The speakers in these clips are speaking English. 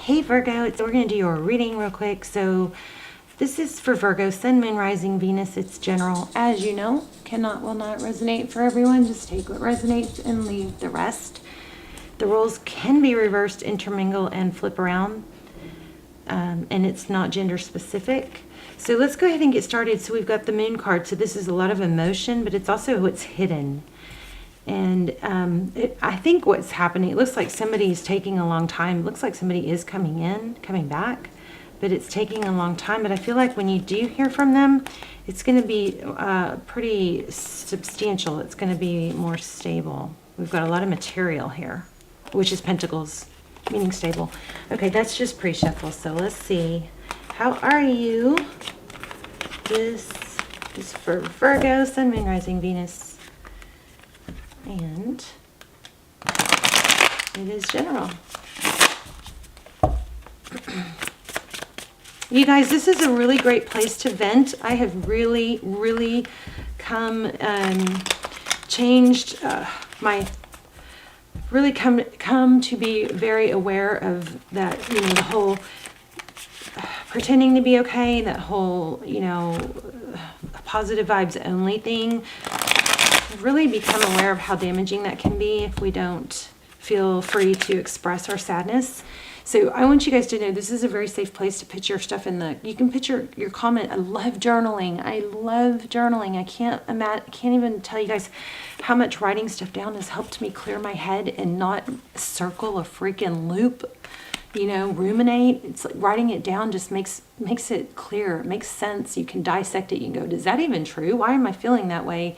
Hey Virgo, we're going to do your reading real quick. So this is for Virgo, Sun, Moon, Rising, Venus. It's general. As you know, will not resonate for everyone. Just take what resonates and leave the rest. The roles can be reversed, intermingle, and flip around. And it's not gender specific. So let's go ahead and get started. So we've got the Moon card. So this is a lot of emotion, but it's also what's hidden. And I think what's happening, it looks like somebody's taking a long time. It looks like somebody is coming back, but it's taking a long time. But I feel like when you do hear from them, it's going to be pretty substantial. It's going to be more stable. We've got a lot of material here, which is Pentacles, meaning stable. Okay, that's just pre-shuffle. So let's see. How are you? This is for Virgo, Sun, Moon, Rising, Venus. And it is general. You guys, this is a really great place to vent. I have really come changed come to be very aware of that, you know, the whole pretending to be okay, that whole, you know, positive vibes only thing. Really become aware of how damaging that can be if we don't feel free to express our sadness. So I want you guys to know this is a very safe place to put your stuff in you can put your comment. I love journaling. I can't even tell you guys how much writing stuff down has helped me clear my head and not circle a freaking loop, you know, ruminate. It's like writing it down just makes it clear. It makes sense. You can dissect it. You can go, is that even true? Why am I feeling that way?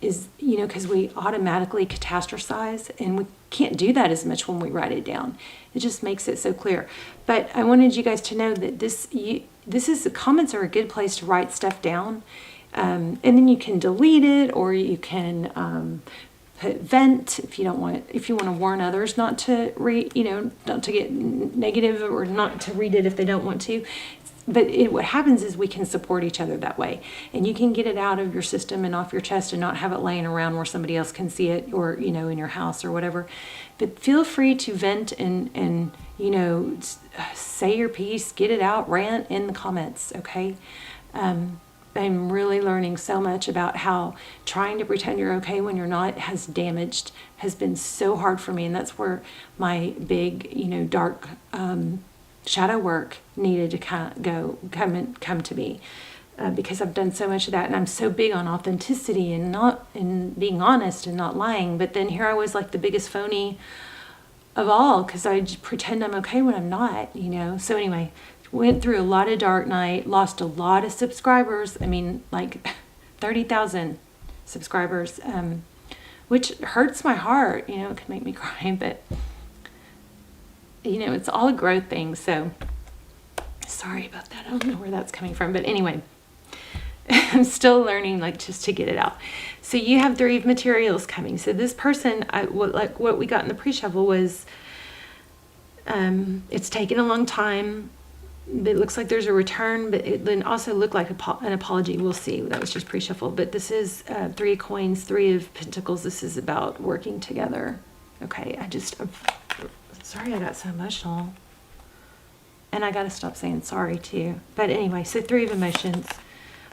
Is, you know, because we automatically catastrophize, and we can't do that as much when we write it down. It just makes it so clear. But I wanted you guys to know that the comments are a good place to write stuff down, and then you can delete it, or you can put vent if you want to warn others not to read, you know, not to get negative, or not to read it if they don't want to. But what happens is we can support each other that way, and you can get it out of your system and off your chest and not have it laying around where somebody else can see it, or, you know, in your house or whatever. But feel free to vent and you know, say your piece, get it out, rant in the comments, okay? I'm really learning so much about how trying to pretend you're okay when you're not has been so hard for me, and that's where my big, you know, dark shadow work needed to come to me, because I've done so much of that, and I'm so big on authenticity and being honest and not lying. But then here I was like the biggest phony of all, because I just pretend I'm okay when I'm not, you know. So anyway, went through a lot of dark night, lost a lot of subscribers. I mean, like 30,000 subscribers, which hurts my heart, you know. It can make me cry, but you know, it's all a growth thing. So sorry about that. I don't know where that's coming from, but anyway, I'm still learning, like, just to get it out. So you have 3 of materials coming. So this person, what we got in the pre-shuffle was, it's taken a long time, but it looks like there's a return, but it then also looked like an apology. We'll see. That was just pre-shuffle. But this is 3 of coins, 3 of pentacles. This is about working together. Okay, I'm sorry I got so emotional. And I got to stop saying sorry too. But anyway, so 3 of emotions.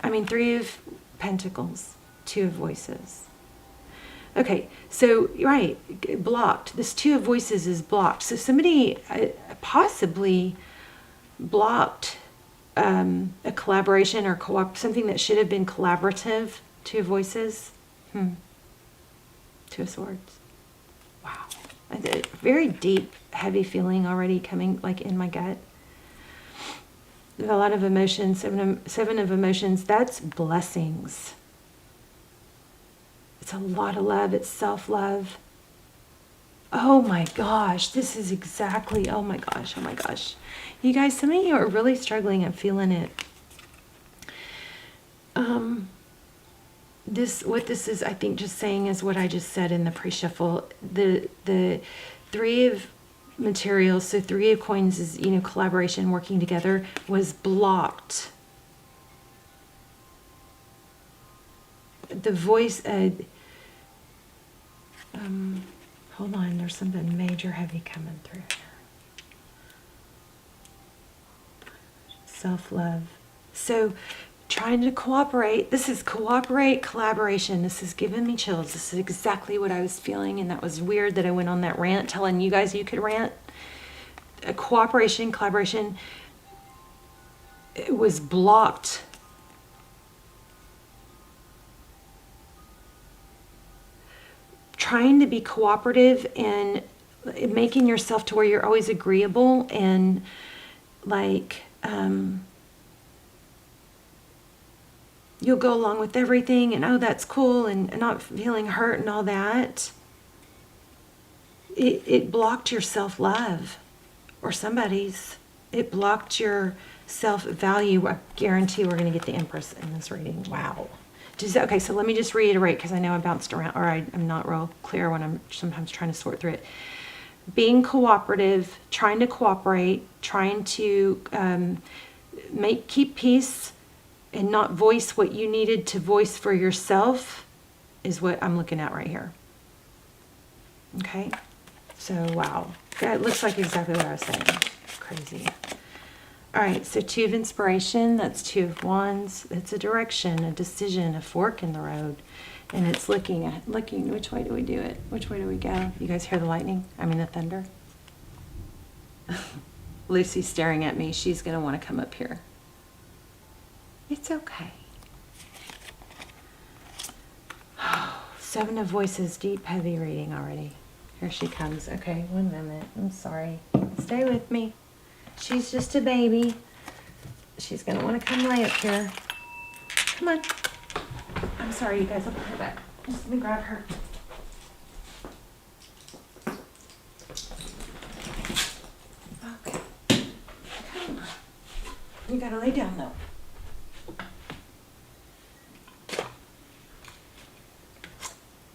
3 of pentacles, 2 of voices. Okay, so, right, blocked. This 2 of voices is blocked. So somebody possibly blocked a collaboration or something that should have been collaborative. 2 of voices. 2 of swords. Wow. A very deep, heavy feeling already coming, like, in my gut. A lot of emotions. 7 of emotions. That's blessings. It's a lot of love. It's self-love. Oh my gosh. This is exactly, oh my gosh. You guys, some of you are really struggling. I'm feeling it. What this is, I think, just saying is what I just said in the pre-shuffle. The 3 of materials, so 3 of coins is, you know, collaboration, working together, was blocked. The voice, hold on, there's something major heavy coming through here. self-love. So trying to cooperate. This is cooperate, collaboration. This is giving me chills. This is exactly what I was feeling, and that was weird that I went on that rant telling you guys you could rant. Cooperation, collaboration, it was blocked. Trying to be cooperative and making yourself to where you're always agreeable and like you'll go along with everything and oh, that's cool, and not feeling hurt and all that. It blocked your self-love, or somebody's. It blocked your self-value. I guarantee we're going to get the Empress in this reading. Wow. Okay, so let me just reiterate, because I know I bounced around, or I'm not real clear when I'm sometimes trying to sort through it. Being cooperative, trying to cooperate, trying to keep peace and not voice what you needed to voice for yourself is what I'm looking at right here. Okay? So, wow. That looks like exactly what I was saying. Crazy. All right, so 2 of inspiration, that's 2 of wands. It's a direction, a decision, a fork in the road. And it's looking, which way do we do it? Which way do we go? You guys hear the lightning? I mean the thunder? Lucy's staring at me. She's going to want to come up here. It's okay. 7 of voices, deep, heavy reading already. Here she comes. Okay, 1 minute. I'm sorry. Stay with me. She's just a baby. She's going to want to come lay up here. Come on. I'm sorry, you guys. I'll put her back. Just let me grab her. Okay. Come on. You got to lay down, though.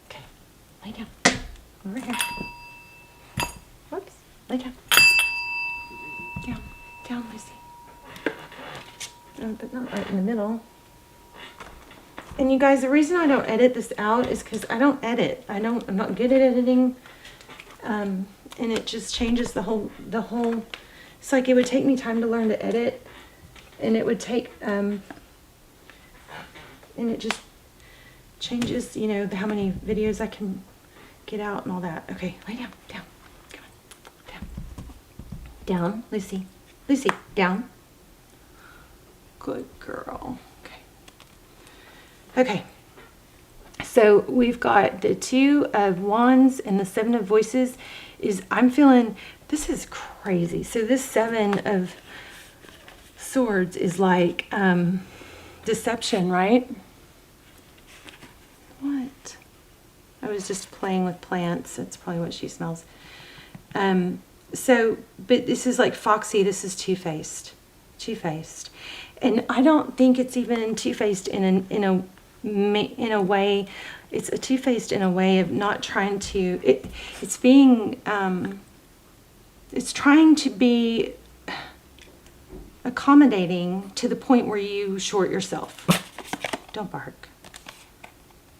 Okay. Lay down. Over here. Whoops. Lay down. Down, Lucy. But not right in the middle. And you guys, the reason I don't edit this out is because I don't edit. I'm not good at editing. And it just changes the whole, it's like it would take me time to learn to edit. And it would take, and it just changes, you know, how many videos I can get out and all that. Okay, lay down, down. Come on, down. Down, Lucy. Lucy, down. Good girl. Okay. So we've got the 2 of wands and the 7 of voices. I'm feeling, this is crazy. So this 7 of swords is like deception, right? What? I was just playing with plants. That's probably what she smells. But this is like foxy. This is two-faced. Two-faced. And I don't think it's even two-faced in a way. It's a two-faced in a way of not trying to. It's being. It's trying to be accommodating to the point where you short yourself. Don't bark.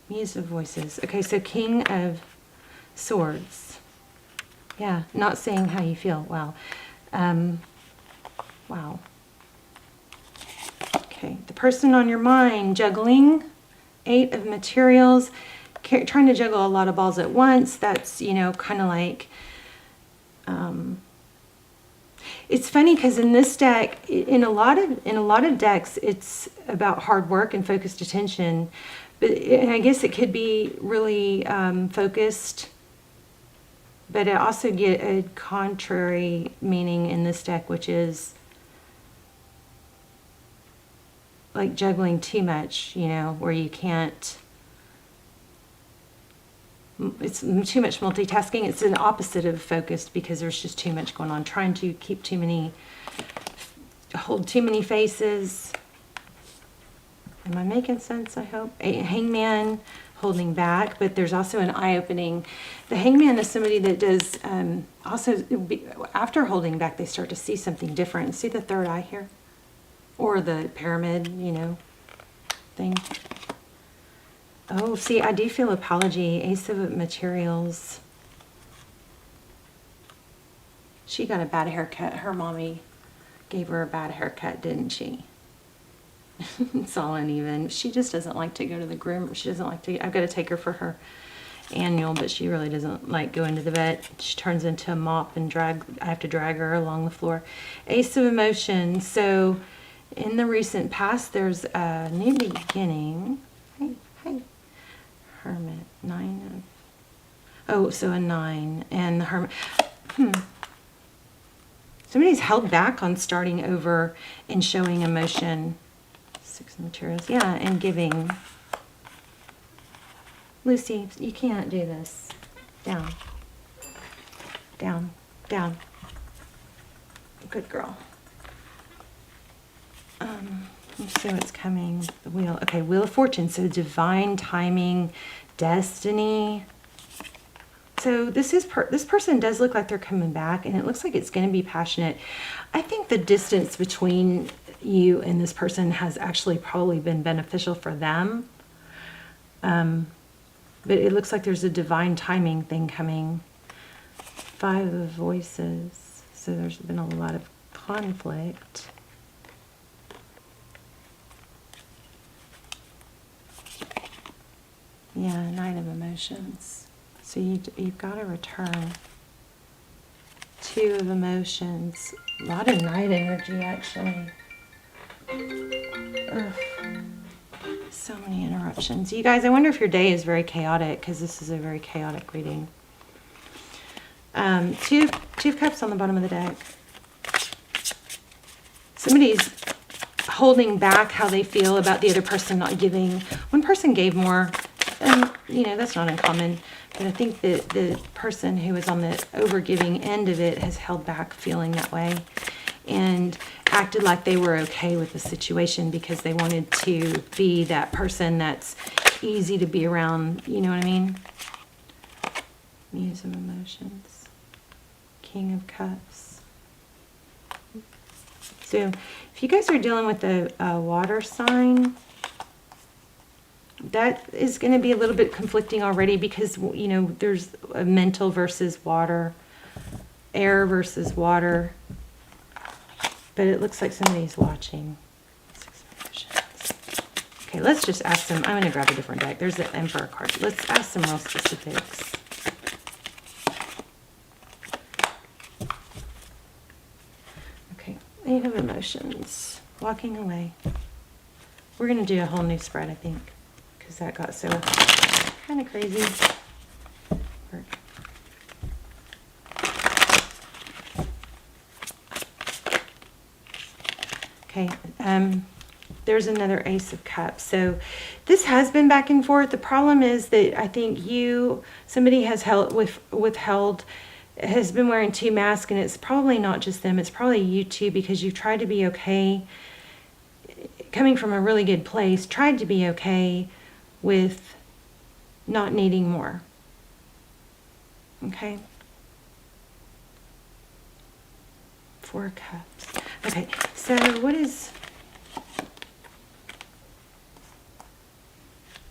Muse of voices. Okay, so King of Swords. Yeah, not saying how you feel. Wow. Wow. Okay, the person on your mind, juggling. 8 of materials. Trying to juggle a lot of balls at once. That's, you know, kind of like... it's funny because in this deck, in a lot of decks, it's about hard work and focused attention. But I guess it could be really focused. But I also get a contrary meaning in this deck, which is like juggling too much, you know, where you can't, it's too much multitasking. It's an opposite of focused because there's just too much going on. Trying to keep hold too many faces. Am I making sense, I hope? A hangman, holding back, but there's also an eye-opening. The hangman is somebody that does, after holding back, they start to see something different. See the third eye here? Or the pyramid, you know, thing. Oh, see, I do feel apology. Ace of materials. She got a bad haircut. Her mommy gave her a bad haircut, didn't she? It's all uneven. She just doesn't like to go to the groom. She doesn't like to, I've got to take her for her annual, but she really doesn't like going to the vet. She turns into a mop and I have to drag her along the floor. Ace of Emotions. So in the recent past, there's a new beginning. Hey. Hermit. 9 of, oh, so a 9. And the Hermit. Somebody's held back on starting over and showing emotion. 6 of Materials. Yeah, and giving. Lucy, you can't do this. Down. Down. Down. Good girl. Let's see what's coming. The Wheel. Okay, Wheel of Fortune. So divine timing, destiny. So this person does look like they're coming back, and it looks like it's going to be passionate. I think the distance between you and this person has actually probably been beneficial for them. But it looks like there's a divine timing thing coming. 5 of Voices. So there's been a lot of conflict. Yeah, 9 of Emotions. So you've got to return. 2 of Emotions. A lot of night energy, actually. Ugh. So many interruptions. You guys, I wonder if your day is very chaotic, because this is a very chaotic reading. Two of Cups on the bottom of the deck. Somebody's holding back how they feel about the other person not giving. One person gave more, and that's not uncommon, but I think that the person who is on the over-giving end of it has held back feeling that way and acted like they were okay with the situation because they wanted to be that person that's easy to be around. You know what I mean? Muse of Emotions. King of Cups. So if you guys are dealing with a water sign, that is going to be a little bit conflicting already because, there's a mental versus water, air versus water. But it looks like somebody's watching. 6 of Emotions. Okay, let's just ask them. I'm going to grab a different deck. There's the Emperor card. Let's ask some real specifics. Okay, 8 of Emotions. Walking away. We're going to do a whole new spread, I think, because that got so kind of crazy. Okay, there's another Ace of Cups. So this has been back and forth. The problem is that I think somebody has withheld, has been wearing 2 masks, and it's probably not just them. It's probably you too, because you've tried to be okay, coming from a really good place, tried to be okay with not needing more. Okay. 4 of Cups. Okay, so what is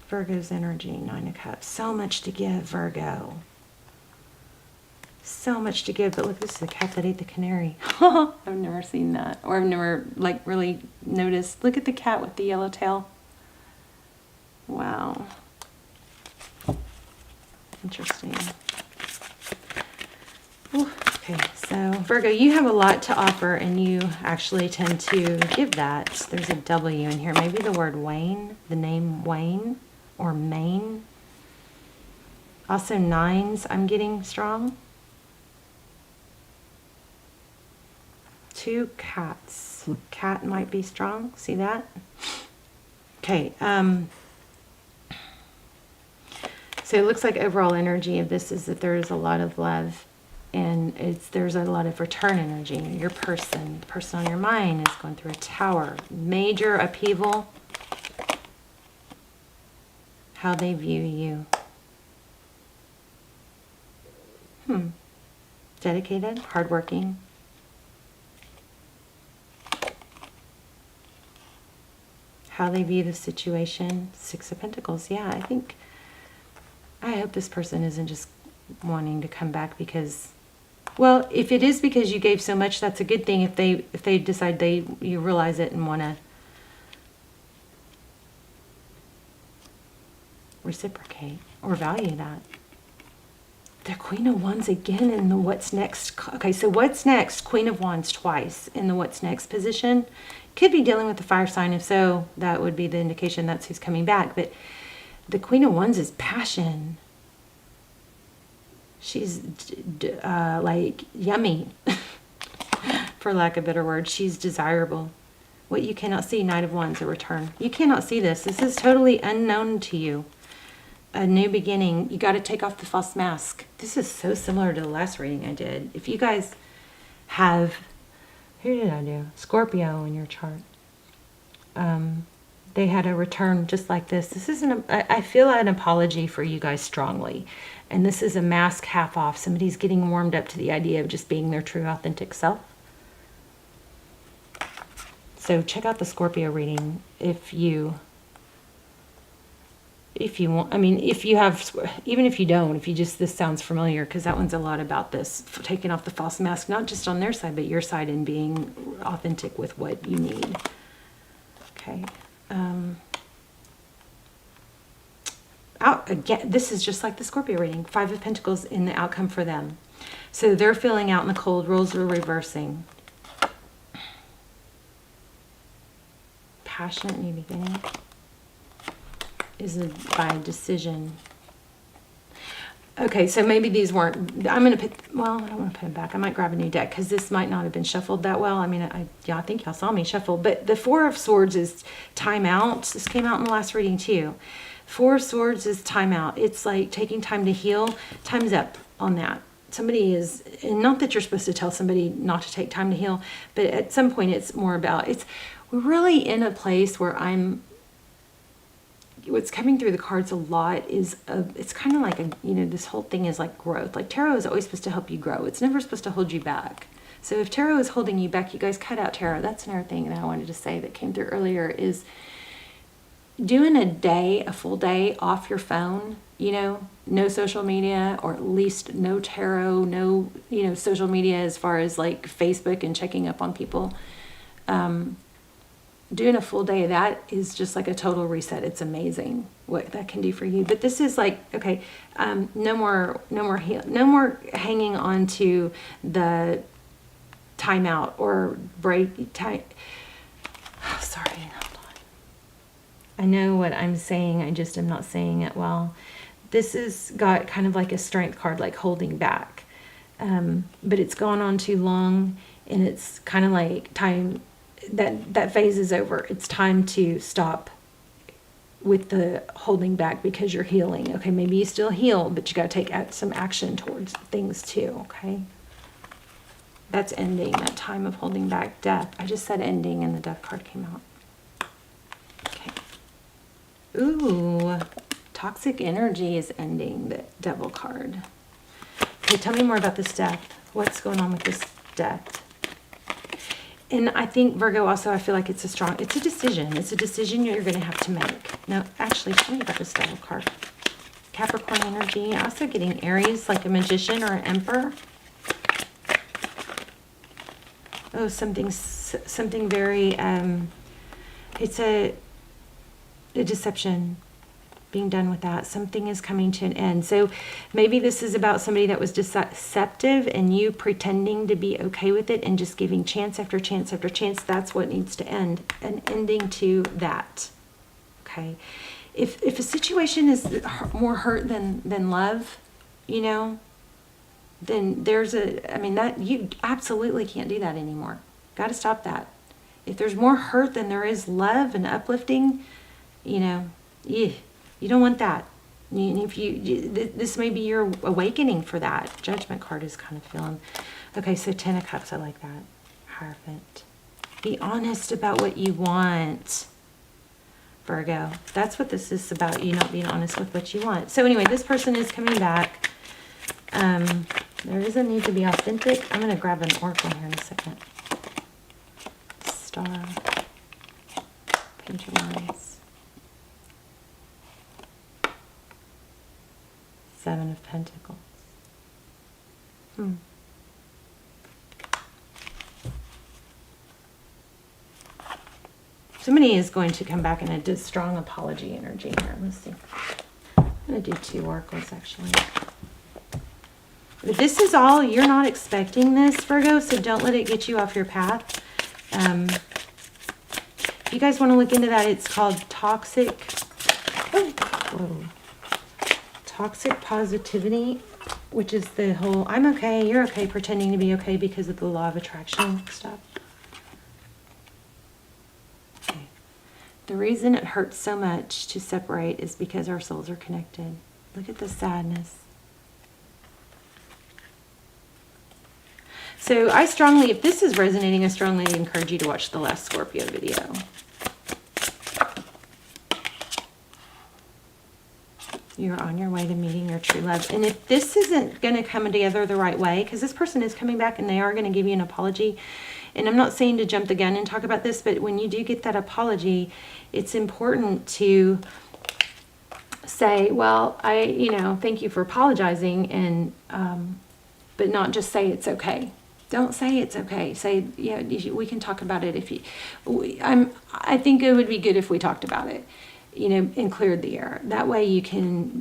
Virgo's energy? 9 of Cups. So much to give, Virgo. So much to give, but look, this is the cat that ate the canary. I've never seen that, or I've never really noticed. Look at the cat with the yellow tail. Wow. Interesting. Ooh. Okay, so Virgo, you have a lot to offer, and you actually tend to give that. There's a W in here. Maybe the word Wayne, the name Wayne, or Maine. Also 9s, I'm getting strong. 2 cats. Cat might be strong. See that? Okay. So it looks like overall energy of this is that there is a lot of love. And there's a lot of return energy. Your person, the person on your mind, is going through a Tower. Major upheaval. How they view you. Dedicated, hardworking. How they view the situation. 6 of Pentacles. Yeah, I hope this person isn't just wanting to come back because Well, if it is because you gave so much, that's a good thing. If they decide you realize it and want to reciprocate or value that. The Queen of Wands again in the what's next. Okay, so what's next? Queen of Wands twice in the what's next position. Could be dealing with the fire sign. If so, that would be the indication that's who's coming back. But the Queen of Wands is passion. She's like yummy, for lack of a better word. She's desirable. What you cannot see, Knight of Wands, a return. You cannot see this. This is totally unknown to you. A new beginning. You got to take off the false mask. This is so similar to the last reading I did. If you guys have, who did I do? Scorpio in your chart. They had a return just like this. This isn't, I feel an apology for you guys strongly. And this is a mask half off. Somebody's getting warmed up to the idea of just being their true authentic self. So check out the Scorpio reading if you want. I mean, if you have, even if you don't, if you just, this sounds familiar, because that one's a lot about this, taking off the false mask, not just on their side, but your side, and being authentic with what you need. Okay. Out again, this is just like the Scorpio reading. 5 of Pentacles in the outcome for them. So they're feeling out in the cold. Roles are reversing. Passionate new beginning is by decision. Okay, so maybe these weren't, I'm going to put, well, I don't want to put them back. I might grab a new deck because this might not have been shuffled that well. I mean, I think y'all saw me shuffle. But the 4 of Swords is time out. This came out in the last reading too. 4 of Swords is time out. It's like taking time to heal. Time's up on that. Somebody is, and not that you're supposed to tell somebody not to take time to heal, but at some point it's more about, we're really in a place where what's coming through the cards a lot is, it's kind of like this whole thing is like growth. Like tarot is always supposed to help you grow. It's never supposed to hold you back. So if tarot is holding you back, you guys cut out tarot. That's another thing that I wanted to say that came through earlier is doing a full day off your phone, no social media, or at least no tarot, no, social media as far as like Facebook and checking up on people. Doing a full day of that is just like a total reset. It's amazing what that can do for you. But this is like, okay, no more hanging on to the timeout or break time. Oh, sorry, hold on. I know what I'm saying. I just am not saying it well. This has got kind of like a strength card, like holding back. But it's gone on too long, and it's kind of like time. That phase is over. It's time to stop with the holding back because you're healing. Okay, maybe you still heal, but you got to take some action towards things too, okay? That's ending, that time of holding back. Death. I just said ending and the death card came out. Okay. Ooh, toxic energy is ending, the devil card. Okay, tell me more about this death. What's going on with this death? And I think, Virgo, also, I feel like it's a decision. It's a decision you're going to have to make. Now, actually, tell me about this devil card. Capricorn energy. Also getting Aries, like a magician or an emperor. Oh, something very, it's a deception. Being done with that. Something is coming to an end. So maybe this is about somebody that was deceptive and you pretending to be okay with it and just giving chance after chance after chance. That's what needs to end. An ending to that. Okay. If a situation is more hurt than love, then there's that you absolutely can't do that anymore. Got to stop that. If there's more hurt than there is love and uplifting, you don't want that. If this may be your awakening for that. Judgment card is kind of feeling. Okay, so 10 of Cups, I like that. Hierophant. Be honest about what you want, Virgo. That's what this is about, you not being honest with what you want. So anyway, this person is coming back. There is a need to be authentic. I'm going to grab an oracle here in a second. Star. Page of Wands. 7 of Pentacles. Somebody is going to come back in a strong apology energy here. Let's see. I'm going to do 2 oracles, actually. But this is all, you're not expecting this, Virgo, so don't let it get you off your path. If you guys want to look into that, it's called toxic positivity, which is the whole, I'm okay, you're okay, pretending to be okay because of the law of attraction stuff. Okay. The reason it hurts so much to separate is because our souls are connected. Look at the sadness. So I strongly, if this is resonating, I strongly encourage you to watch the last Scorpio video. You're on your way to meeting your true love. And if this isn't going to come together the right way, because this person is coming back and they are going to give you an apology. And I'm not saying to jump the gun and talk about this, but when you do get that apology, it's important to say, well, thank you for apologizing, and but not just say it's okay. Don't say it's okay. Say, yeah, we can talk about it if you. I think it would be good if we talked about it, and cleared the air. That way you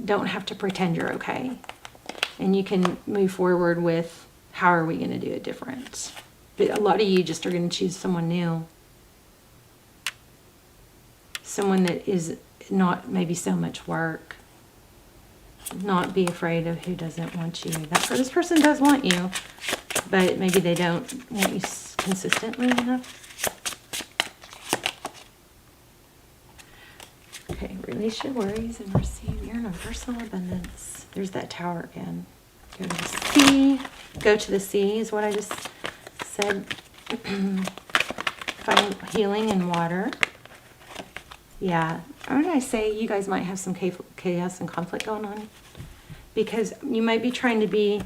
don't have to pretend you're okay, and you can move forward with how are we going to do it different. But a lot of you just are going to choose someone new, someone that is not maybe so much work. Not be afraid of who doesn't want you. This person does want you, but maybe they don't want you consistently enough. Okay, release your worries and receive your universal abundance. There's that tower again. Go to the sea. Go to the sea is what I just said. Find healing in water. Yeah, what did I say? You guys might have some chaos and conflict going on, because you might be trying to be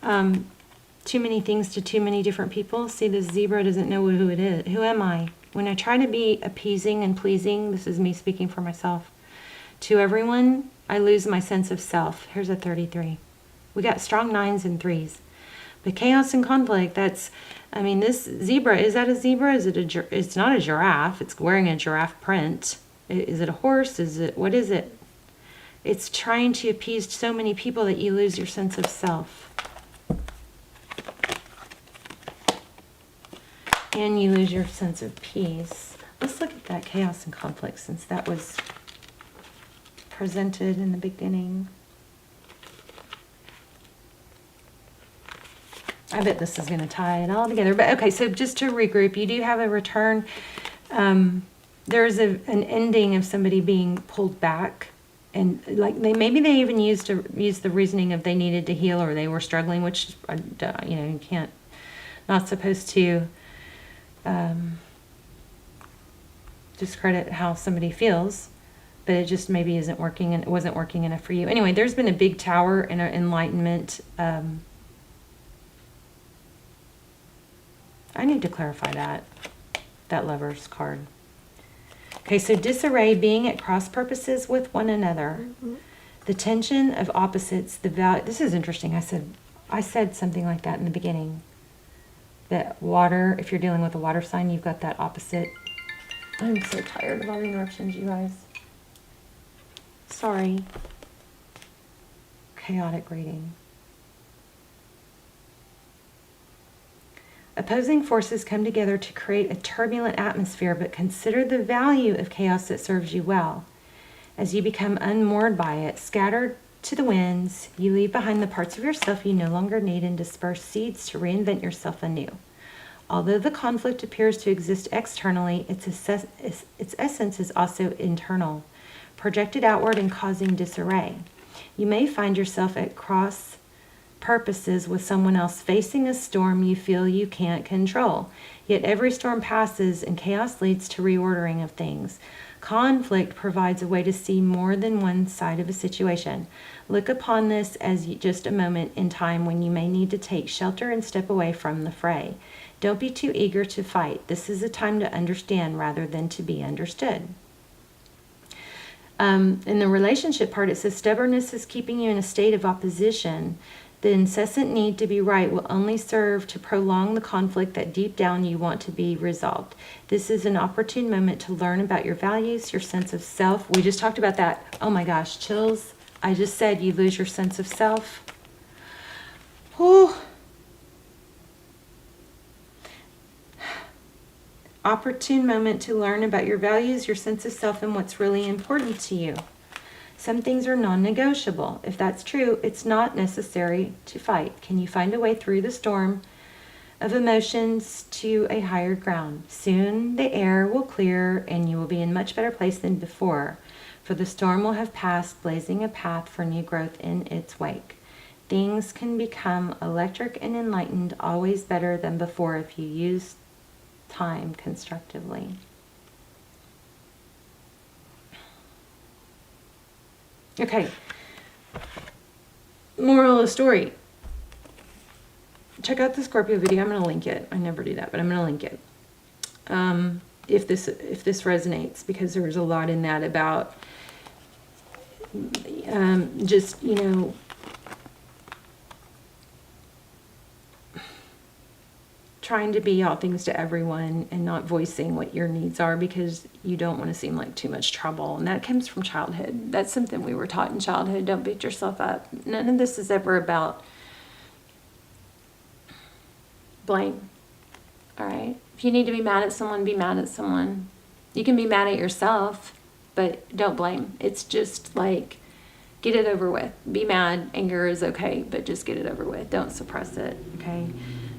too many things to too many different people. See, this zebra doesn't know who it is. Who am I? When I try to be appeasing and pleasing, this is me speaking for myself, to everyone, I lose my sense of self. Here's a 33. We got strong 9s and 3s. But chaos and conflict, this zebra, is that a zebra? It's not a giraffe. It's wearing a giraffe print. Is it a horse? What is it? It's trying to appease so many people that you lose your sense of self. And you lose your sense of peace. Let's look at that chaos and conflict, since that was presented in the beginning. I bet this is going to tie it all together. But okay, so just to regroup, you do have a return. There's an ending of somebody being pulled back. And maybe they even used the reasoning of they needed to heal, or they were struggling, which, you can't, not supposed to discredit how somebody feels. But it just maybe isn't working, and it wasn't working enough for you. Anyway, there's been a big tower and an enlightenment. I need to clarify that Lover's card. Okay, so disarray, being at cross purposes with one another. Mm-hmm. The tension of opposites, the value. This is interesting. I said something like that in the beginning. That water, if you're dealing with a water sign, you've got that opposite. I'm so tired of all the interruptions, you guys. Sorry. Chaotic reading. Opposing forces come together to create a turbulent atmosphere, but consider the value of chaos that serves you well. As you become unmoored by it, scattered to the winds, you leave behind the parts of yourself you no longer need and disperse seeds to reinvent yourself anew. Although the conflict appears to exist externally, its essence is also internal, projected outward and causing disarray. You may find yourself at cross purposes with someone else, facing a storm you feel you can't control. Yet every storm passes and chaos leads to reordering of things. Conflict provides a way to see more than one side of a situation. Look upon this as just a moment in time when you may need to take shelter and step away from the fray. Don't be too eager to fight. This is a time to understand rather than to be understood. In the relationship part, it says stubbornness is keeping you in a state of opposition. The incessant need to be right will only serve to prolong the conflict that deep down you want to be resolved. This is an opportune moment to learn about your values, your sense of self. We just talked about that. Oh my gosh, chills. I just said you lose your sense of self. Whew. Opportune moment to learn about your values, your sense of self, and what's really important to you. Some things are non-negotiable. If that's true, it's not necessary to fight. Can you find a way through the storm of emotions to a higher ground? Soon the air will clear and you will be in much better place than before, for the storm will have passed, blazing a path for new growth in its wake. Things can become electric and enlightened, always better than before if you use time constructively. Okay, moral of the story. Check out the Scorpio video. I'm going to link it. I never do that, but I'm going to link it. If this resonates, because there's a lot in that about just, you know, trying to be all things to everyone and not voicing what your needs are because you don't want to seem like too much trouble. And that comes from childhood. That's something we were taught in childhood. Don't beat yourself up. None of this is ever about blame. All right? If you need to be mad at someone, be mad at someone. You can be mad at yourself, but don't blame. It's just like, get it over with. Be mad. Anger is okay, but just get it over with. Don't suppress it, okay?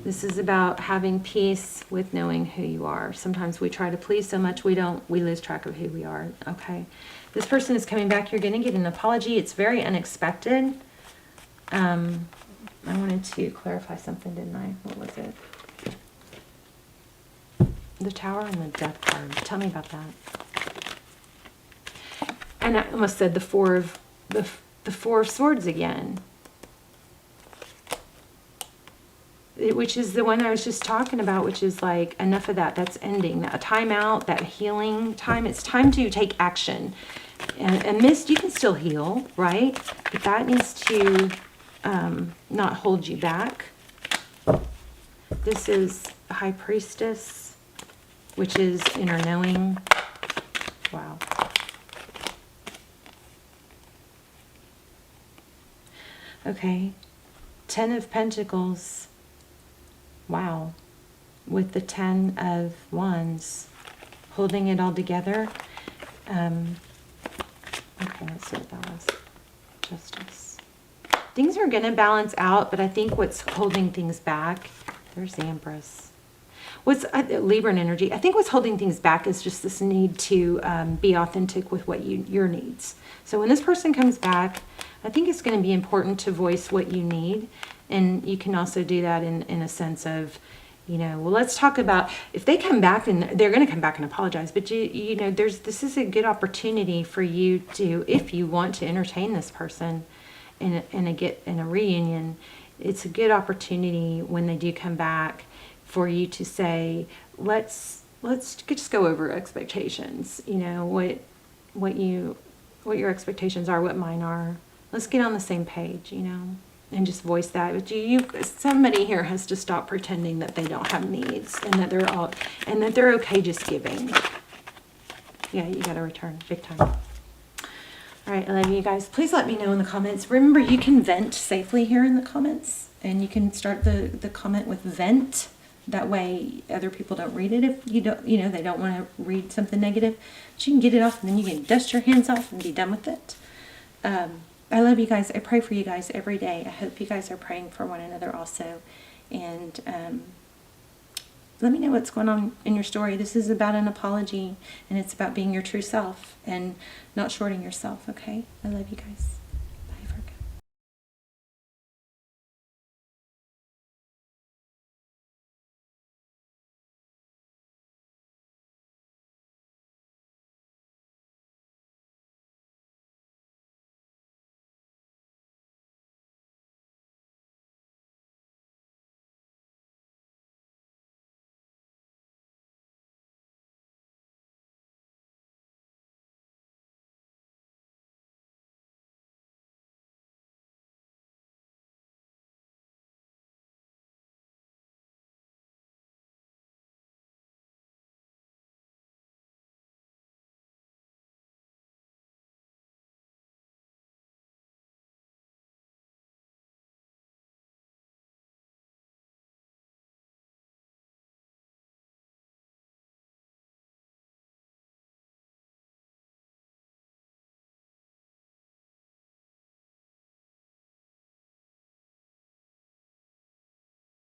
This is about having peace with knowing who you are. Sometimes we try to please so much we lose track of who we are, okay? This person is coming back. You're going to get an apology. It's very unexpected. I wanted to clarify something, didn't I? What was it? The Tower and the Death card. Tell me about that. And I almost said the Four of Swords again. Which is the one I was just talking about, which is like, enough of that. That's ending. A timeout, that healing time. It's time to take action. And mist, you can still heal, right? But that needs to not hold you back. This is High Priestess, which is inner knowing. Wow. Okay. 10 of Pentacles. Wow. With the 10 of Wands, holding it all together. Okay, let's see what that was. Justice. Things are going to balance out, but I think what's holding things back, there's the Empress. What's Libran energy? I think what's holding things back is just this need to be authentic with what your needs. So when this person comes back, I think it's going to be important to voice what you need. And you can also do that in a sense of, you know, well, let's talk about, if they come back, and they're going to come back and apologize, but you know, this is a good opportunity for you to, if you want to entertain this person in a reunion, it's a good opportunity when they do come back for you to say, let's just go over expectations, you know, what your expectations are, what mine are. Let's get on the same page, you know. And just voice that. But somebody here has to stop pretending that they don't have needs and that they're okay just giving. Yeah, you got to return big time. All right, I love you guys. Please let me know in the comments. Remember, you can vent safely here in the comments, and you can start the comment with vent. That way, other people don't read it if you don't. You know, they don't want to read something negative. But you can get it off, and then you can dust your hands off and be done with it. I love you guys. I pray for you guys every day. I hope you guys are praying for one another also. And let me know what's going on in your story. This is about an apology, and it's about being your true self and not shorting yourself, okay? I love you guys.